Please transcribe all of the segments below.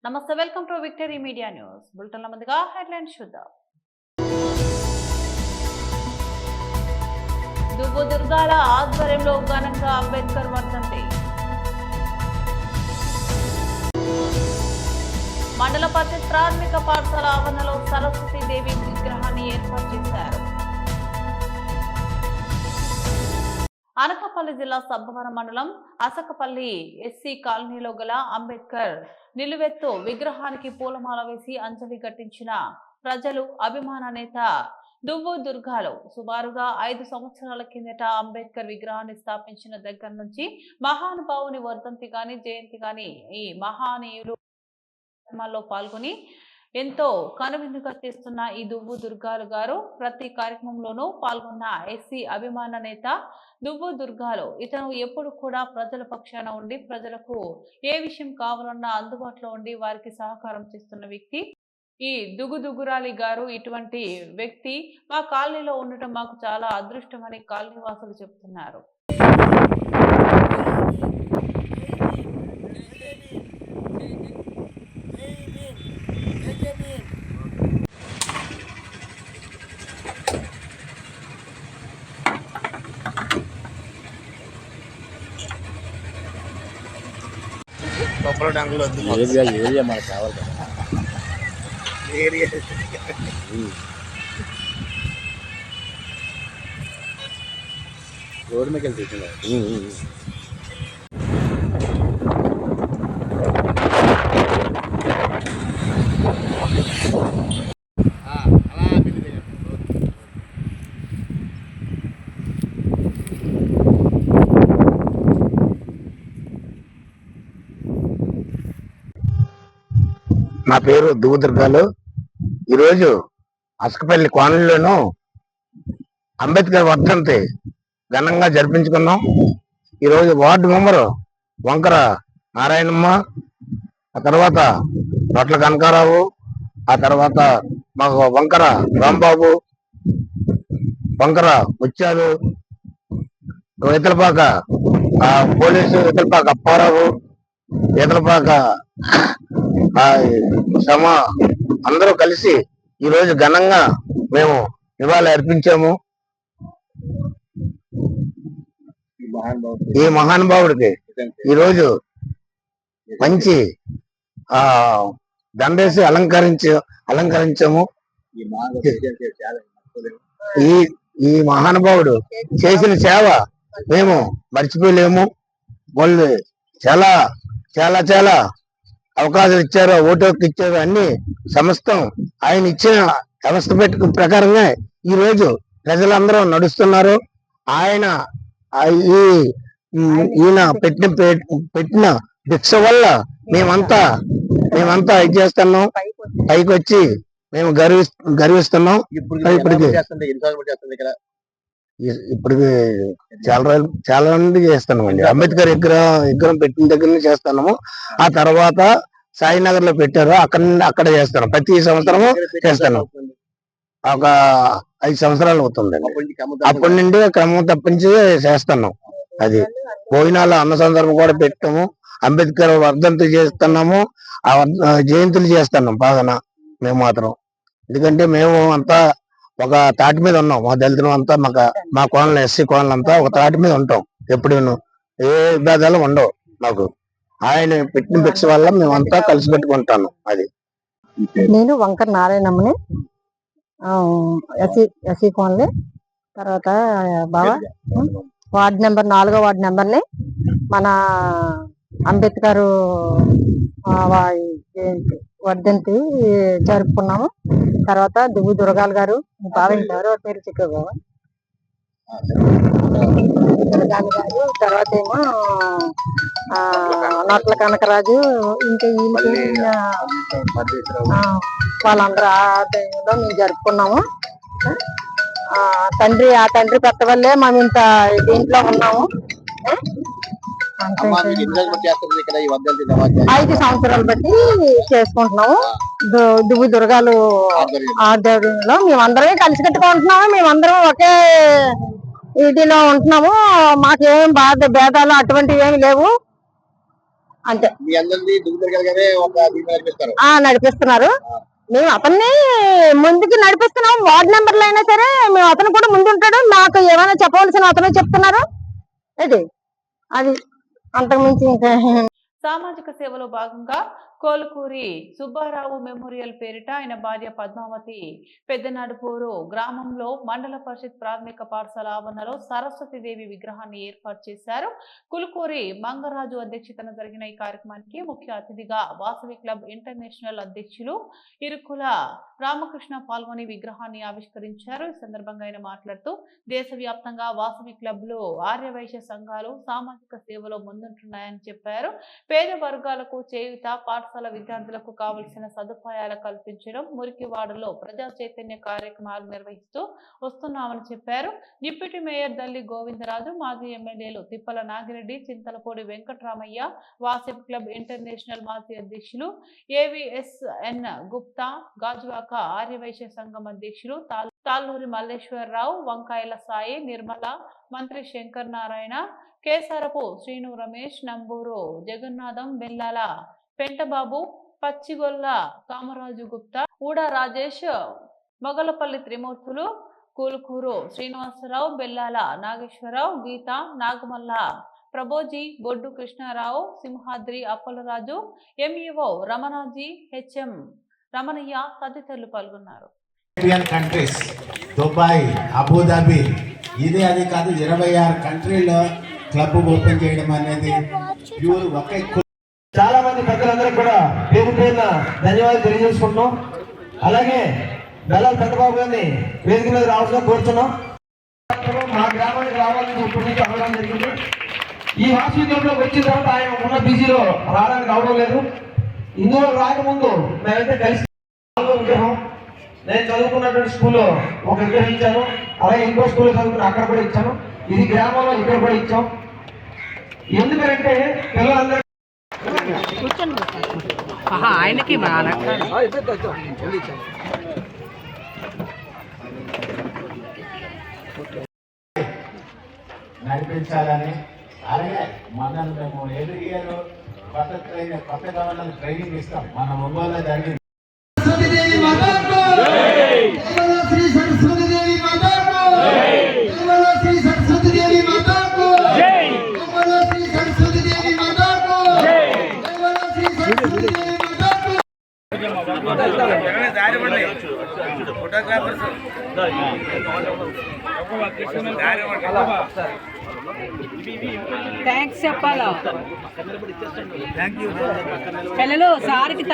నమస్తే, welcome to Victory Media news బులెటిన్ల ముందుగా హెడ్లైన్స్ చూద్దాం. దువ్వు దుర్గాల ఆధ్వర్యంలో ఘనంగా అంబేద్కర్ వర్ధంతి. మండల పరిషత్ ప్రాథమిక పాఠశాల ఆవరణలో సరస్వతి దేవి విగ్రహాన్ని ఏర్పాటు చేశారు. అనకాపల్లి జిల్లా సబ్బవరం మండలం అసకపల్లి ఎస్సీ కాలనీలో గల అంబేద్కర్ నిలువెత్తు విగ్రహానికి పూలమాల వేసి అంజలి ఘటించిన ప్రజలు. అభిమాన నేత దువ్వు దుర్గాలు సుమారుగా 5 సంవత్సరాల కిందట అంబేద్కర్ విగ్రహాన్ని స్థాపించిన దగ్గర నుంచి మహానుభావుని వర్ధంతి గాని జయంతి గాని ఈ మహానీయులు కార్యక్రమాల్లో పాల్గొని ఎంతో కనువిందుగా చేస్తున్న ఈ దువ్వు దుర్గాలు గారు ప్రతి కార్యక్రమంలోనూ పాల్గొన్న ఎస్సీ అభిమాన నేత దువ్వు దుర్గాలు. ఇతను ఎప్పుడు కూడా ప్రజల పక్షాన ఉండి ప్రజలకు ఏ విషయం కావాలన్నా అందుబాటులో ఉండి వారికి సహకారం చేస్తున్న వ్యక్తి ఈ దుగురాలి గారు. ఇటువంటి వ్యక్తి మా కాలనీలో ఉండటం మాకు చాలా అదృష్టమని కాలనీ వాసులు చెబుతున్నారు. ఏరియా మనకు కావాలి కదా. రోడ్డు మీద వెళ్తున్నారు. నా పేరు దువ్వు దుర్గాలు. ఈరోజు అసకపల్లి కాలనీలోను అంబేద్కర్ వర్ధంతి ఘనంగా జరిపించుకున్నాం. ఈరోజు వార్డు మెంబరు వంకర నారాయణమ్మ, ఆ తర్వాత రొట్ల కనకారావు, ఆ తర్వాత మాకు వంకర రాంబాబు, వంకర ముత్యాలు, ఇతలపాక పోలీసు ఇతలపాక అప్పారావు, ఇతలపాక అందరూ కలిసి ఈ రోజు ఘనంగా మేము నివాళి అర్పించాము. ఈ మహానుభావుడికి ఈరోజు మంచి దండేసి అలంకరించాము. ఈ మహానుభావుడు చేసిన సేవ మేము మర్చిపోలేము. వాళ్ళు చాలా చాలా చాలా అవకాశాలు ఇచ్చారు, ఓటు ఇచ్చారు, అన్ని సమస్తం ఆయన ఇచ్చిన వ్యవస్థ ప్రకారంగా ఈ రోజు ప్రజలందరూ నడుస్తున్నారు. ఈయన పెట్టిన భిక్ష వల్ల మేమంతా ఇది చేస్తున్నాం, పైకి వచ్చి మేము గర్విస్తున్నాం. ఇప్పటికి చాలా మంది చేస్తున్నాం అండి. అంబేద్కర్ విగ్రహం పెట్టిన దగ్గర నుంచి చేస్తున్నాము. ఆ తర్వాత సాయినగర్ లో పెట్టారు, అక్కడ చేస్తున్నాం. ప్రతి సంవత్సరము చేస్తాను. ఒక 5 సంవత్సరాలు అవుతుంది. అప్పటి నుండి క్రమం తప్పించి చేస్తున్నాం. అది భోజనాలు అన్న సందర్భం కూడా పెట్టాము. అంబేద్కర్ వర్ధంతి చేస్తున్నాము, ఆ జయంతులు చేస్తున్నాం బాగా మేము మాత్రం. ఎందుకంటే మేము అంతా ఒక తాటి మీద ఉన్నాం. మా దళితులు అంతా మా కోనలు ఎస్సీ కోనలు అంతా ఒక తాటి మీద ఉంటాం. ఎప్పుడు ఏ విభేదాలు ఉండవు మాకు. ఆయన పెట్టిన భిక్ష వల్ల మేమంతా కలిసి పెట్టుకుంటాను. అది నేను వంకర నారాయణమ్మని, ఎస్సీ కోనలే. తర్వాత బాబా వార్డు నెంబర్ 4వ వార్డు నెంబర్ని మన అంబేద్కర్ వర్ధంతి జరుపుకున్నాము. తర్వాత దువ్వు దుర్గాలు గారు, బాబా గారు పేరు చిక్కు బాబా దుర్గాలు గారు, తర్వాత ఏమో నొట్ల కనకరాజు, ఇంకా వాళ్ళందరూ ఆదాయంలో మేము జరుపుకున్నాము. ఆ తండ్రి పెట్ట వల్లే మనం ఇంత దీంట్లో ఉన్నాము. 5 సంవత్సరాలు బట్టి చేసుకుంటున్నాము. దువ్వు దుర్గాలు ఆధ్వర్యంలో మేమందరమే కలిసి కట్టుకుంటున్నాము. మేమందరం ఒకే వీటిలో ఉంటున్నాము. మాకేం భేదాలు అటువంటివి ఏమి లేవు. అంతే. మీ అందరిది దుగ్గుదరగానే ఒక దీన్ని నడిపిస్తారు. నడిపిస్తున్నారు. మేము అతన్ని ముందుకు నడిపిస్తున్నాం. వార్డు మెంబర్లు అయినా సరే మేము అతను కూడా ముందు ఉంటాడు. మాకు ఏమైనా చెప్పవలసిన అతను చెప్తున్నారు. ఇది అది అంతకుమించి ఇంకా సామాజిక సేవలో భాగంగా కోలుకూరి సుబ్బారావు మెమోరియల్ పేరిట ఆయన భార్య పద్మావతి పెద్దనడుపూరు గ్రామంలో మండల పరిషత్ ప్రాథమిక పాఠశాల ఆవరణలో సరస్వతీదేవి విగ్రహాన్ని ఏర్పాటు చేశారు. కులుకూరి మంగరాజు అధ్యక్షతన జరిగిన ఈ కార్యక్రమానికి ముఖ్య అతిథిగా వాసవి క్లబ్ ఇంటర్నేషనల్ అధ్యక్షులు ఇరుకుల రామకృష్ణ పాల్గొని విగ్రహాన్ని ఆవిష్కరించారు. ఈ సందర్భంగా ఆయన మాట్లాడుతూ దేశవ్యాప్తంగా వాసవి క్లబ్లు ఆర్యవైశ్య సంఘాలు సామాజిక సేవలో ముందుంటున్నాయని చెప్పారు. పేద వర్గాలకు చేయూత, పాఠశాల విద్యార్థులకు కావలసిన సదుపాయాలు కల్పించడం, మురికివాడలో ప్రజా చైతన్య కార్యక్రమాలు నిర్వహిస్తూ వస్తున్నామని చెప్పారు. డిప్యూటీ మేయర్ దల్లి గోవిందరాజు, మాజీ ఎమ్మెల్యేలు తిప్పల నాగిరెడ్డి, చింతలపూడి వెంకటరామయ్య, వాసవి క్లబ్ ఇంటర్నేషనల్ మాజీ అధ్యక్షులు ఏవిఎస్ఎన్ గుప్తా, గాజువాక ఆర్యవైశ్య సంఘం అధ్యక్షులు తాళ్ళూరి మల్లేశ్వరరావు, వంకాయల సాయి, నిర్మల, మంత్రి శంకర్ నారాయణ, కేసారపు శ్రీను రమేష్, నంబూరు జగన్నాథం, బెల్లాల పెంటబాబు, పచ్చిగొల్ల కామరాజు గుప్తా, ఊడా రాజేష్, మొగలపల్లి త్రిమూర్తులు, కూలుకూరు శ్రీనివాసరావు, బెల్లాల నాగేశ్వరరావు, గీత, నాగమల్ల ప్రభోజీ, బొడ్డు కృష్ణారావు, సింహాద్రి అప్పలరాజు, ఎంఈఓ రమణాజీ, హెచ్ఎం రమణయ్య తదితరులు పాల్గొన్నారు. కంట్రీస్ దుబాయ్, అబుదాబి, ఇది అది కాదు 26 కంట్రీలో క్లబ్ ఓపెన్ చేయడం అనేది ప్యూర్ ఒకే. చాలా మంది పెద్దలందరూ కూడా పేరు పేరున ధన్యవాదాలు తెలియజేసుకుంటున్నాం. అలాగే బెల్లాల పెద్దబాబు గారిని వేదిక మీద రావాల్సిన కోరుతున్నాం. మా గ్రామానికి రావాలని ఇప్పటి నుంచి అడగడం జరిగింది. ఈ వాసవిద్యంలోకి వచ్చిన తర్వాత ఆయన ఉన్న బిజీలో రావడానికి అవడం లేదు. ఇందులో రాకముందు మేమైతే కలిసి విగ్రహం, నేను చదువుకున్నటువంటి స్కూల్లో ఒక విగ్రహం ఇచ్చాను. అలాగే ఇంకో స్కూల్లో చదువుకుని అక్కడ కూడా ఇచ్చాను. ఇది గ్రామంలో ఇక్కడ కూడా ఇచ్చాం. ఎందుకంటే పిల్లలందరూ ఆయనకి నడిపించాలని, అలాగే మనల్ని మేము ఎవ్రీ ఇయర్ కొత్త గవర్నర్ ట్రైనింగ్ ఇస్తాం. మన ఒంగోలులో జరిగింది. థ్యాంక్స్ చెప్పాలా పిల్లలు సార్కి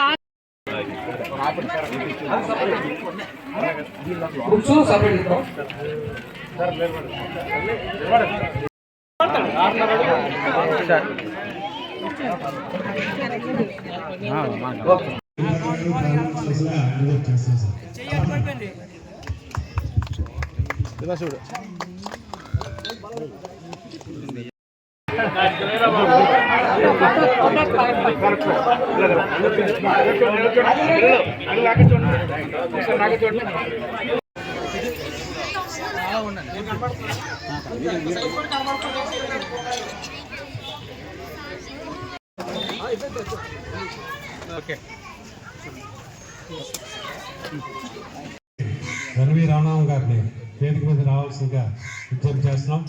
ఎన్వి రామనాథం గారిని వేదిక మీద రావాల్సిందిగా విజ్ఞప్తి చేస్తున్నాం.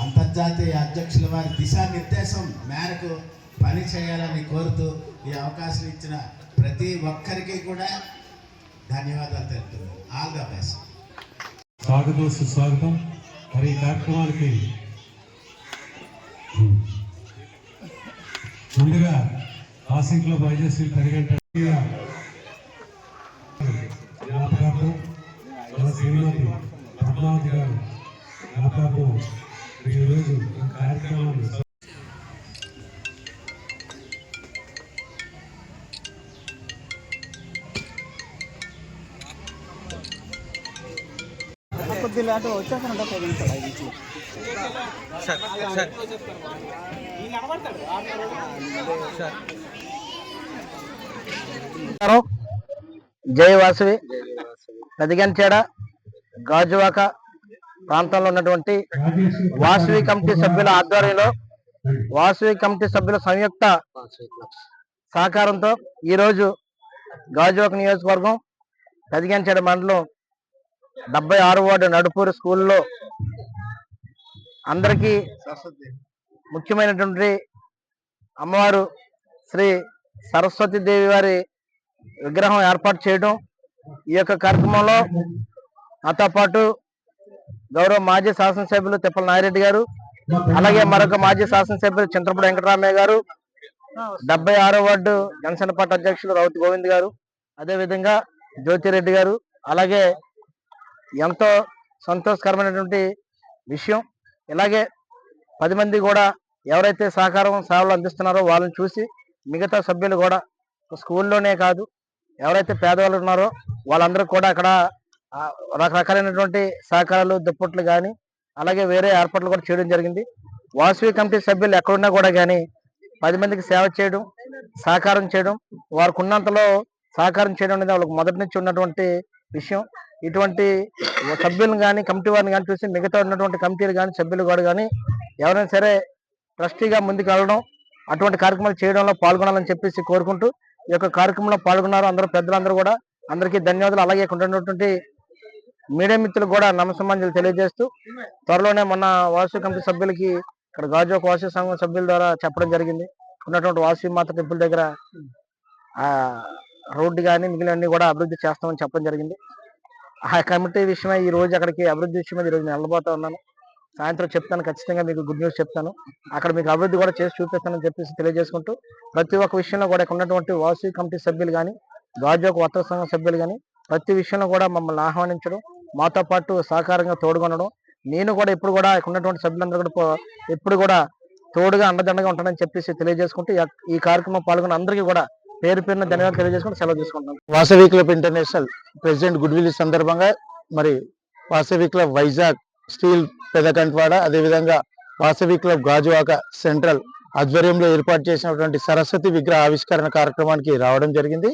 అంతర్జాతీయ అధ్యక్షుల వారి దిశానిర్దేశం మేరకు పని చేయాలని కోరుతూ ఈ అవకాశం ఇచ్చిన ప్రతి ఒక్కరికి కూడా ధన్యవాదాలు తెలుపుతున్నాను. All the best. స్వాగతం, సుస్వాగతం. మరి ఈ కార్యక్రమానికి ముందుగా వాసవి క్లబ్ ఐజేసీ తరిగంట శ్రీమతి పద్మావతి గారు జ్ఞాపకార్థం ఈరోజు ఈ కార్యక్రమాన్ని జై వాసవి నదిగంచేడ గాజువాక ప్రాంతంలో ఉన్నటువంటి వాసవి కమిటీ సభ్యుల ఆధ్వర్యంలో వాసవి కమిటీ సభ్యుల సంయుక్త సహకారంతో ఈరోజు గాజువాక నియోజకవర్గం నదిగంచేడ మండలం 76 వార్డు నడుపూరు స్కూల్లో అందరికీ ముఖ్యమైనటువంటి అమ్మవారు శ్రీ సరస్వతి దేవి వారి విగ్రహం ఏర్పాటు చేయడం, ఈ యొక్క కార్యక్రమంలో నాతో పాటు గౌరవ మాజీ శాసనసభ్యులు తిప్పల నాగిరెడ్డి గారు, అలాగే మరొక మాజీ శాసనసభ్యులు చింతలపూడి వెంకటరామయ్య గారు, 76 వార్డు జనసేన పార్టీ అధ్యక్షులు రౌతి గోవింద్ గారు, అదే విధంగా జ్యోతిరెడ్డి గారు, అలాగే ఎంతో సంతోషకరమైనటువంటి విషయం. ఇలాగే 10 మంది కూడా ఎవరైతే సహకారం సేవలు అందిస్తున్నారో వాళ్ళని చూసి మిగతా సభ్యులు కూడా స్కూల్లోనే కాదు ఎవరైతే పేదవాళ్ళు ఉన్నారో వాళ్ళందరూ కూడా అక్కడ రకరకాలైనటువంటి సహకారాలు దుప్పట్లు కానీ అలాగే వేరే ఏర్పాట్లు కూడా చేయడం జరిగింది. వాసవి కమిటీ సభ్యులు ఎక్కడున్నా కూడా కానీ 10 మందికి సేవ చేయడం, సహకారం చేయడం, వారికి ఉన్నంతలో సహకారం చేయడం అనేది వాళ్ళకి మొదటి నుంచి ఉన్నటువంటి విషయం. ఇటువంటి సభ్యులను కానీ కమిటీ వారిని కానీ చూసి మిగతా ఉన్నటువంటి కమిటీలు కానీ సభ్యులు కూడా కానీ ఎవరైనా సరే ట్రస్టీగా ముందుకు వెళ్ళడం, అటువంటి కార్యక్రమాలు చేయడంలో పాల్గొనాలని చెప్పేసి కోరుకుంటూ ఈ యొక్క కార్యక్రమంలో పాల్గొన్నారు అందరూ పెద్దలందరూ కూడా. అందరికీ ధన్యవాదాలు. అలాగే ఇక్కడ ఉన్నటువంటి మీడియా మిత్రులు కూడా నమస్సమాంజలు తెలియజేస్తూ త్వరలోనే మొన్న వాసవి కమిటీ సభ్యులకి ఇక్కడ గాజువాక వాసవి సంఘం సభ్యుల ద్వారా చెప్పడం జరిగింది. ఉన్నటువంటి వాసవి మాత టెంపుల్ దగ్గర రోడ్డు కానీ మిగిలినన్ని కూడా అభివృద్ధి చేస్తామని చెప్పడం జరిగింది. ఆ కమిటీ విషయమై ఈ రోజు అక్కడికి అభివృద్ధి విషయమై ఈ రోజు నేను వెళ్ళబోతా ఉన్నాను. సాయంత్రం చెప్తాను, ఖచ్చితంగా మీకు గుడ్ న్యూస్ చెప్తాను. అక్కడ మీకు అభివృద్ధి కూడా చేసి చూపిస్తానని చెప్పేసి తెలియజేసుకుంటూ ప్రతి ఒక్క విషయంలో కూడా ఇక్కడ ఉన్నటువంటి వాసవి కమిటీ సభ్యులు కానీ గాజువాక వర్తక సంఘం సభ్యులు కానీ ప్రతి విషయంలో కూడా మమ్మల్ని ఆహ్వానించడం, మాతో పాటు సహకారంగా తోడుకొనడం, నేను కూడా ఇప్పుడు కూడా ఇక్కడ ఉన్నటువంటి సభ్యులందరూ కూడా ఎప్పుడు కూడా తోడుగా అండదండగా ఉంటానని చెప్పేసి తెలియజేసుకుంటూ ఈ కార్యక్రమం పాల్గొన్న అందరికీ కూడా పేరు పేరున ధన్యవాదాలు తెలియజేసుకుంటూ సెలవు తీసుకుంటున్నాను. Vasavi club international president good will సందర్భంగా మరి వాసవి క్లబ్ వైజాగ్ స్టీల్ పెదకంట్వాడ, అదేవిధంగా వాసవి క్లబ్ గాజువాక సెంట్రల్ ఆధ్వర్యంలో ఏర్పాటు చేసినటువంటి సరస్వతి విగ్రహ ఆవిష్కరణ కార్యక్రమానికి రావడం జరిగింది.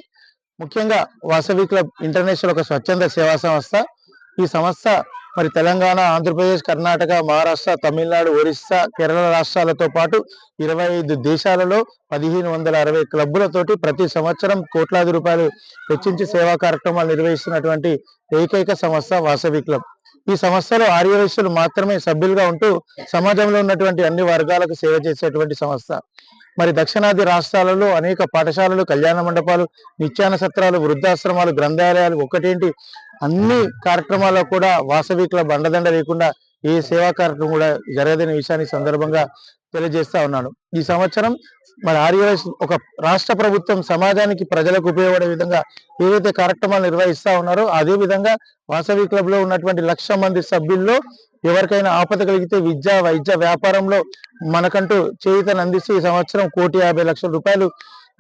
ముఖ్యంగా వాసవి క్లబ్ ఇంటర్నేషనల్ ఒక స్వచ్ఛంద సేవా సంస్థ. ఈ సంస్థ మరి తెలంగాణ, ఆంధ్రప్రదేశ్, కర్ణాటక, మహారాష్ట్ర, తమిళనాడు, ఒరిస్సా, కేరళ రాష్ట్రాలతో పాటు 25 దేశాలలో 1560 క్లబ్బులతోటి ప్రతి సంవత్సరం కోట్లాది రూపాయలు వెచ్చించి సేవా కార్యక్రమాలు నిర్వహిస్తున్నటువంటి ఏకైక సంస్థ వాసవి క్లబ్. ఈ సంస్థలో ఆర్యవైశ్యులు మాత్రమే సభ్యులుగా ఉంటూ సమాజంలో ఉన్నటువంటి అన్ని వర్గాలకు సేవ చేసేటువంటి సంస్థ. మరి దక్షిణాది రాష్ట్రాలలో అనేక పాఠశాలలు, కళ్యాణ మండపాలు, నిత్యాన సత్రాలు, వృద్ధాశ్రమాలు, గ్రంథాలయాలు ఒకటేంటి అన్ని కార్యక్రమాల్లో కూడా వాసవి క్లబ్ అండదండ లేకుండా ఏ సేవా కార్యక్రమం కూడా జరగదనే విషయాన్ని సందర్భంగా తెలియజేస్తా ఉన్నాను. ఈ సంవత్సరం మరి ఆర్యవైశ్య ఒక రాష్ట్ర ప్రభుత్వం సమాజానికి ప్రజలకు ఉపయోగపడే విధంగా ఏవైతే కార్యక్రమాలు నిర్వహిస్తా ఉన్నారో అదే విధంగా వాసవి క్లబ్ లో ఉన్నటువంటి 1,00,000 మంది సభ్యుల్లో ఎవరికైనా ఆపద కలిగితే విద్య, వైద్య, వ్యాపారంలో మనకంటూ చేయూతను అందిస్తూ ఈ సంవత్సరం 1,50,00,000 రూపాయలు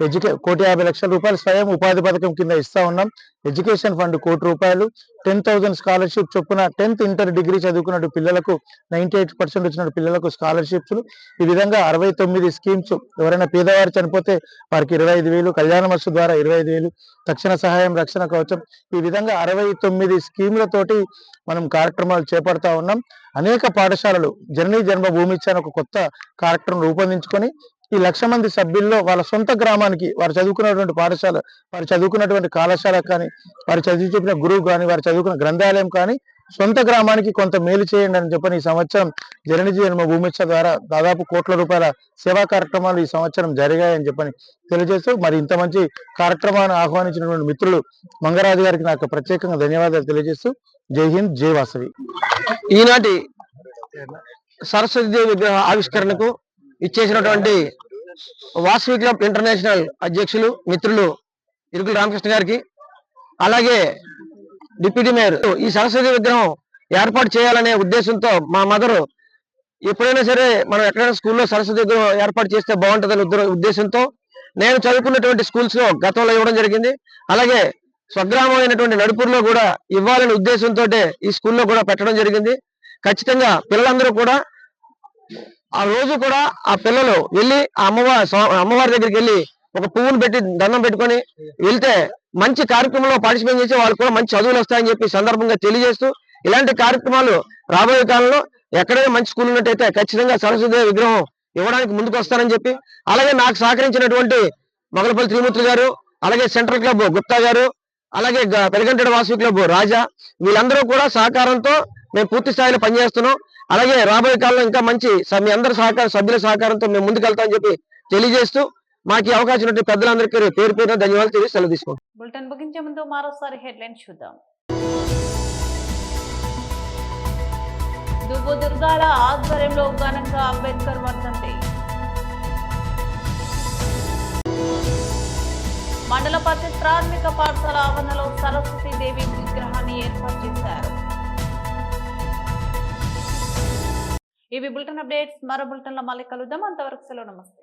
1,50,00,000 రూపాయలు స్వయం ఉపాధి పథకం కింద ఇస్తా ఉన్నాం. ఎడ్యుకేషన్ ఫండ్ 1 కోటి రూపాయలు, 10,000 స్కాలర్షిప్ చొప్పున 10th ఇంటర్ డిగ్రీ చదువుకున్న పిల్లలకు 98% వచ్చిన పిల్లలకు స్కాలర్షిప్స్. ఈ విధంగా 69 స్కీమ్స్. ఎవరైనా పేదవారు చనిపోతే వారికి 25,000, కళ్యాణ మత్స్సు ద్వారా 25,000, తక్షణ సహాయం, రక్షణ కవచం, ఈ విధంగా 69 స్కీములతోటి మనం కార్యక్రమాలు చేపడతా ఉన్నాం. అనేక పాఠశాలలు జననీ జన్మభూమి ఇచ్చిన ఒక కొత్త కార్యక్రమం రూపొందించుకొని ఈ 1,00,000 మంది సభ్యుల్లో వాళ్ళ సొంత గ్రామానికి వారు చదువుకున్నటువంటి పాఠశాల, వారు చదువుకున్నటువంటి కళాశాల కానీ, వారు చదివి చెప్పిన గురువు కానీ, వారు చదువుకున్న గ్రంథాలయం కానీ సొంత గ్రామానికి కొంత మేలు చేయండి అని చెప్పని ఈ సంవత్సరం జననీ జన్మభూమి ద్వారా దాదాపు కోట్ల రూపాయల సేవా కార్యక్రమాలు ఈ సంవత్సరం జరిగాయని చెప్పని తెలియజేస్తూ మరి ఇంత మంచి కార్యక్రమాన్ని ఆహ్వానించినటువంటి మిత్రులు మంగరాజు గారికి నాకు ప్రత్యేకంగా ధన్యవాదాలు తెలియజేస్తూ జై హింద్, జై వాసవి. ఈనాటి సరస్వతి విగ్రహ ఆవిష్కరణకు ఇచ్చేసినటువంటి వాసవి క్లబ్ ఇంటర్నేషనల్ అధ్యక్షులు మిత్రులు ఇరుకుల రామకృష్ణ గారికి, అలాగే డిప్యూటీ మేయర్ ఈ సరస్వతి విగ్రహం ఏర్పాటు చేయాలనే ఉద్దేశంతో మా మదర్ ఎప్పుడైనా సరే మనం ఎక్కడైనా స్కూల్లో సరస్వతి విగ్రహం ఏర్పాటు చేస్తే బాగుంటుందనే ఉద్దేశంతో నేను చదువుకున్నటువంటి స్కూల్స్ లో గతంలో ఇవ్వడం జరిగింది. అలాగే స్వగ్రామం అయినటువంటి నడుపూరులో కూడా ఇవ్వాలనే ఉద్దేశంతో ఈ స్కూల్లో కూడా పెట్టడం జరిగింది. ఖచ్చితంగా పిల్లలందరూ కూడా ఆ రోజు కూడా ఆ పిల్లలు వెళ్ళి ఆ అమ్మవారి దగ్గరికి వెళ్ళి ఒక పువ్వును పెట్టి దండం పెట్టుకొని వెళ్తే మంచి కార్యక్రమంలో పార్టిసిపేట్ చేసి వాళ్ళు కూడా మంచి చదువులు వస్తాయని చెప్పి సందర్భంగా తెలియజేస్తూ ఇలాంటి కార్యక్రమాలు రాబోయే కాలంలో ఎక్కడైనా మంచి స్కూల్ ఉన్నట్టయితే ఖచ్చితంగా సరస్వతి విగ్రహం ఇవ్వడానికి ముందుకు వస్తారని చెప్పి, అలాగే నాకు సహకరించినటువంటి మొగలపల్లి త్రిమూర్తి గారు, అలాగే సెంట్రల్ క్లబ్ గుప్తా గారు, అలాగే పెరగంటెడ వాసవి క్లబ్ రాజా, వీళ్ళందరూ కూడా సహకారంతో మేము పూర్తి స్థాయిలో పనిచేస్తున్నాం. అలాగే రాబోయే కాలంలో ఇంకా మంచి మీ అందరి సభ్యుల సహకారంతో మేము ముందుకు వెళ్తామని చెప్పి తెలియజేస్తూ మాకు ఈ అవకాశం ఉన్నట్టు పెద్దలందరికీ పేరు పేరున ధన్యవాదాలు తెలియజేసి సెలవు తీసుకుంటాం. బులెటిన్ ముగించే ముందు మరోసారి హెడ్లైన్ చూద్దాం. దువ్వు దుర్గాల ఆధ్వర్యంలో ఘనంగా అంబేద్కర్ వర్ధంతి. మండల పరిషత్ ప్రాథమిక పాఠశాల ఆవరణలో సరస్వతి దేవి విగ్రహాన్ని ఏర్పాటు చేశారు. ఇవి బులెటిన్ అప్డేట్స్. మరో బులెటిన్ లో మళ్ళీ కలుద్దాం. అంతవరకు సెలవు. నమస్తే.